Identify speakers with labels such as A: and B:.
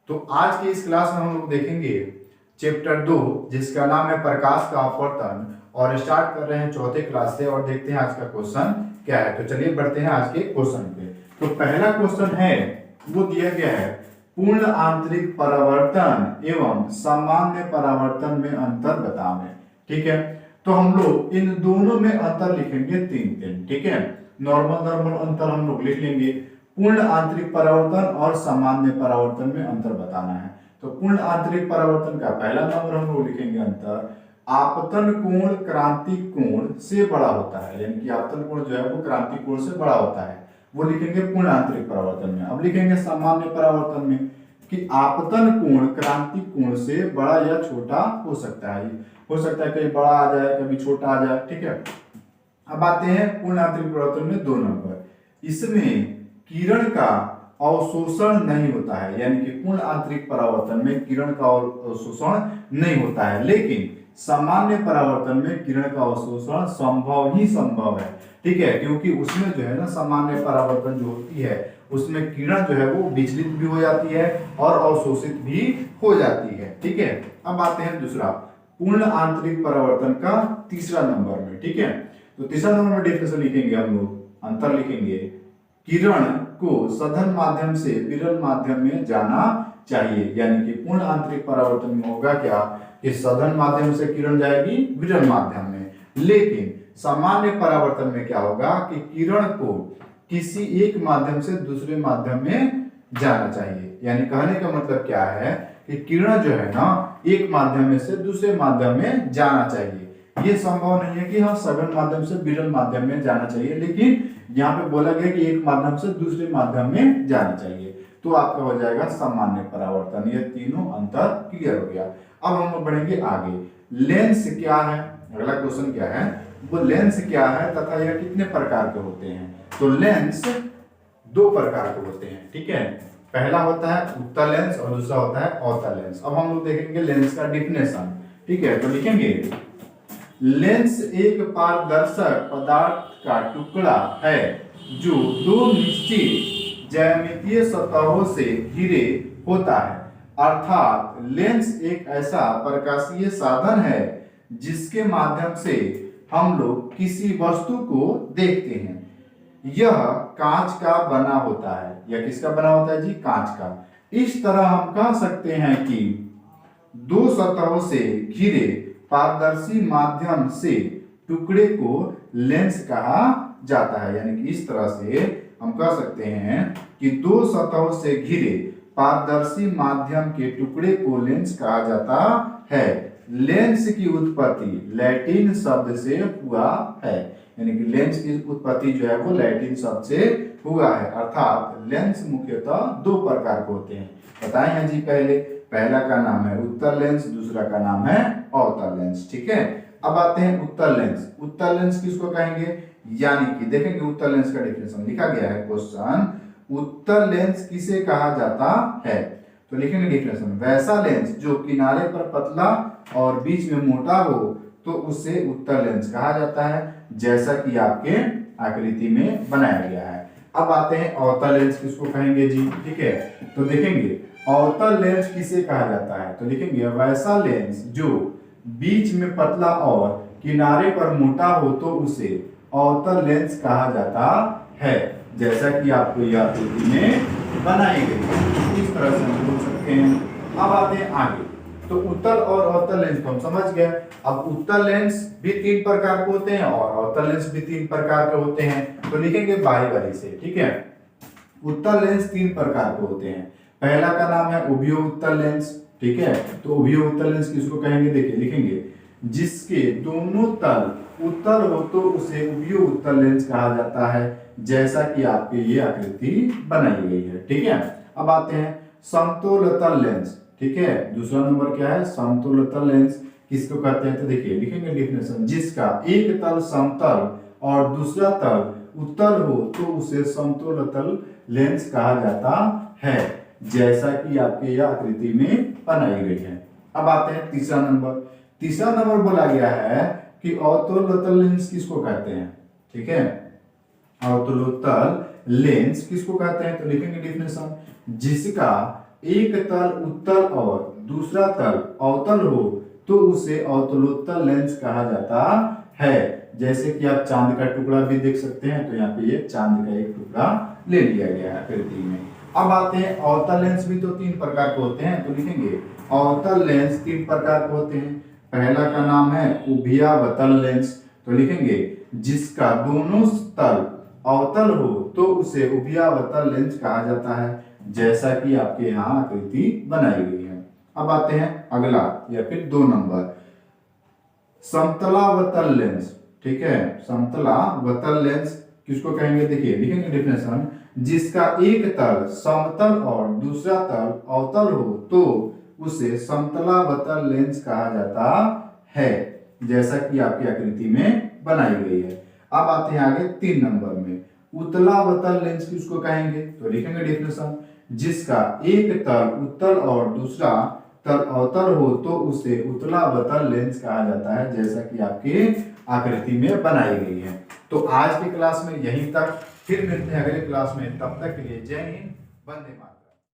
A: तो आज की इस क्लास में हम लोग देखेंगे चैप्टर 2 जिसका नाम है प्रकाश का अपवर्तन और स्टार्ट कर रहे हैं चौथे क्लास से और देखते हैं आज का क्वेश्चन क्या है। तो चलिए बढ़ते हैं आज के क्वेश्चन पे। तो पहला क्वेश्चन है वो दिया गया है पूर्ण आंतरिक परावर्तन एवं सामान्य परावर्तन में अंतर बतावें। ठीक है, तो हम लोग इन दोनों में अंतर लिखेंगे तीन तीन। ठीक है, नॉर्मल नॉर्मल अंतर हम लोग लिख लेंगे। पूर्ण आंतरिक परावर्तन और सामान्य परावर्तन में अंतर बताना है। तो पूर्ण आंतरिक परावर्तन का पहला नंबर हम लोग लिखेंगे अंतर आपतन कोण क्रांतिक कोण से बड़ा होता है, यानी कि आपतन कोण जो है वो क्रांतिक कोण से बड़ा होता है, वो लिखेंगे पूर्ण आंतरिक परावर्तन में। अब लिखेंगे सामान्य परावर्तन में कि आपतन कोण क्रांतिक कोण से बड़ा या छोटा हो सकता है। हो सकता है कभी बड़ा आ जाए कभी छोटा आ जाए। ठीक है, अब आते हैं पूर्ण आंतरिक परावर्तन में 2 नंबर। इसमें किरण का अवशोषण नहीं होता है, यानी कि पूर्ण आंतरिक परावर्तन में किरण का अवशोषण नहीं होता है, लेकिन सामान्य परावर्तन में किरण का अवशोषण संभव ही संभव है। ठीक है, क्योंकि उसमें जो है ना सामान्य परावर्तन जो होती है उसमें किरण जो है वो विचलित भी हो जाती है और अवशोषित भी हो जाती है। ठीक है, अब आते हैं दूसरा पूर्ण आंतरिक परावर्तन का तीसरा नंबर में। ठीक है, तो तीसरा नंबर में डेफिनेशन लिखेंगे हम लोग, अंतर लिखेंगे किरण को सघन माध्यम से विरल माध्यम में जाना चाहिए, यानी कि पूर्ण आंतरिक परावर्तन में होगा क्या कि सघन माध्यम से किरण जाएगी विरल माध्यम में, लेकिन सामान्य परावर्तन में क्या होगा कि किरण को किसी एक माध्यम से दूसरे माध्यम में जाना चाहिए। यानी कहने का मतलब क्या है कि किरण जो है ना एक माध्यम में से दूसरे माध्यम में जाना चाहिए। ये संभव नहीं है कि हाँ सघन माध्यम से विरल माध्यम में जाना चाहिए, लेकिन यहाँ पे बोला गया कि एक माध्यम से दूसरे माध्यम में जाना चाहिए, तो आपका हो जाएगा सामान्य परावर्तन। ये तीनों अंतर क्लियर हो गया। अब हम लोग बढ़ेंगे आगे। लेंस क्या है, अगला क्वेश्चन क्या है वो लेंस क्या है तथा यह कितने प्रकार के होते हैं। तो लेंस 2 प्रकार के होते हैं। ठीक है, पहला होता है उत्तल लेंस और दूसरा होता है अवतल लेंस। अब हम लोग देखेंगे लेंस का डिफिनेशन। ठीक है, तो लिखेंगे लेंस एक पारदर्शक पदार्थ का टुकड़ा है जो 2 निश्चित ज्यामितीय सतहों से घिरे होता है, अर्थात लेंस एक ऐसा प्रकाशीय साधन है जिसके माध्यम से हम लोग किसी वस्तु को देखते हैं। यह कांच का बना होता है। यह किसका बना होता है जी, कांच का। इस तरह हम कह सकते हैं कि 2 सतहों से घिरे पारदर्शी माध्यम से टुकड़े को लेंस कहा जाता है। यानी कि इस तरह से हम कह सकते हैं कि 2 सतहों से घिरे पारदर्शी माध्यम के टुकड़े को लेंस कहा जाता है। लेंस की उत्पत्ति लैटिन शब्द से हुआ है, यानी कि लेंस की उत्पत्ति जो है वो लैटिन शब्द से हुआ है, अर्थात लेंस मुख्यतः 2 प्रकार के होते हैं। बताए हैं जी पहला का नाम है उत्तल लेंस, दूसरा का नाम है अवतल लेंस। ठीक है, अब आते हैं उत्तल लेंस। उत्तल लेंस किसको कहेंगे, यानी कि देखेंगे उत्तल लेंस का डेफिनेशन लिखा गया है क्वेश्चन, उत्तल लेंस किसे कहा जाता है। तो लिखेंगे डेफिनेशन वैसा लेंस जो किनारे पर पतला और बीच में मोटा हो तो उसे उत्तल लेंस कहा जाता है, जैसा कि आपके आकृति में बनाया गया है। अब आते हैं अवतल लेंस किसको कहेंगे जी। ठीक है, तो देखेंगे अवतल लेंस किसे कहा जाता है। तो लिखेंगे वैसा लेंस जो बीच में पतला और किनारे पर मोटा हो तो उसे अवतल लेंस कहा जाता है, जैसा कि आपको यह आकृति में बनाई गई है। इस तरह से हम बोल सकते हैं। अब आते हैं आगे। तो उत्तल और अवतल लेंस को हम समझ गए। अब उत्तल लेंस भी 3 प्रकार के होते हैं और अवतल लेंस भी 3 प्रकार के होते हैं। तो लिखेंगे बारी बारी से। ठीक है, उत्तल लेंस 3 प्रकार के होते हैं। पहला का नाम है उभय उत्तल लेंस। ठीक है, तो उभय उत्तल लेंस किसको कहेंगे, देखिए लिखेंगे जिसके दोनों तल उत्तल हो तो उसे उभय उत्तल लेंस कहा जाता है, जैसा कि आपके ये आकृति बनाई गई है। ठीक है, अब आते हैं समतोलतल लेंस। ठीक है, दूसरा नंबर क्या है, समतोलतल लेंस किसको कहते हैं। तो देखिए लिखेंगे डेफिनेशन जिसका एक तल समतल और दूसरा तल उत्तल हो तो उसे समतोलतल लेंस कहा जाता है, जैसा कि आपके यह आकृति में बनाई गई है। अब आते हैं तीसरा नंबर। तीसरा नंबर बोला गया है कि अवतलोत्तल लेंस किसको कहते हैं। ठीक है, अवतलोत्तल लेंस किसको कहते हैं। तो लिखेंगे डेफिनेशन जिसका एक तल उत्तल और दूसरा तल अवतल हो तो उसे अवतलोत्तल लेंस कहा जाता है। जैसे कि आप चांद का टुकड़ा भी देख सकते हैं, तो यहाँ पे ये चांद का एक टुकड़ा ले लिया गया है आकृति में। अब आते हैं अवतल लेंस भी तो 3 प्रकार के होते हैं, तो लिखेंगे अवतल लेंस 3 प्रकार के होते हैं। पहला का नाम है उभयावतल लेंस, तो लिखेंगे जिसका दोनों तल अवतल हो तो उसे उभयावतल लेंस कहा जाता है, जैसा कि आपके यहाँ आकृति बनाई गई है। अब आते हैं अगला या फिर 2 नंबर, समतलावतल लेंस। ठीक है, समतलावतल लेंस किसको कहेंगे, देखिए लिखेंगे डेफिनेशन, जिसका एक तल समतल और दूसरा तल अवतल हो तो उसे समतलावतल लेंस कहा जाता है, जैसा कि आपकी आकृति में बनाई गई है। अब आते हैं आगे 3 नंबर में, उत्तलावतल लेंस किसको कहेंगे, तो लिखेंगे डेफिनेशन, जिसका एक तल उत्तल और दूसरा तल अवतल हो तो उसे उत्तलावतल लेंस कहा जाता है, जैसा कि आपके आकृति में बनाई गई है। तो आज की क्लास में यहीं तक, फिर मिलते हैं अगले क्लास में, तब तक के लिए जय हिंद, वंदे मातरम।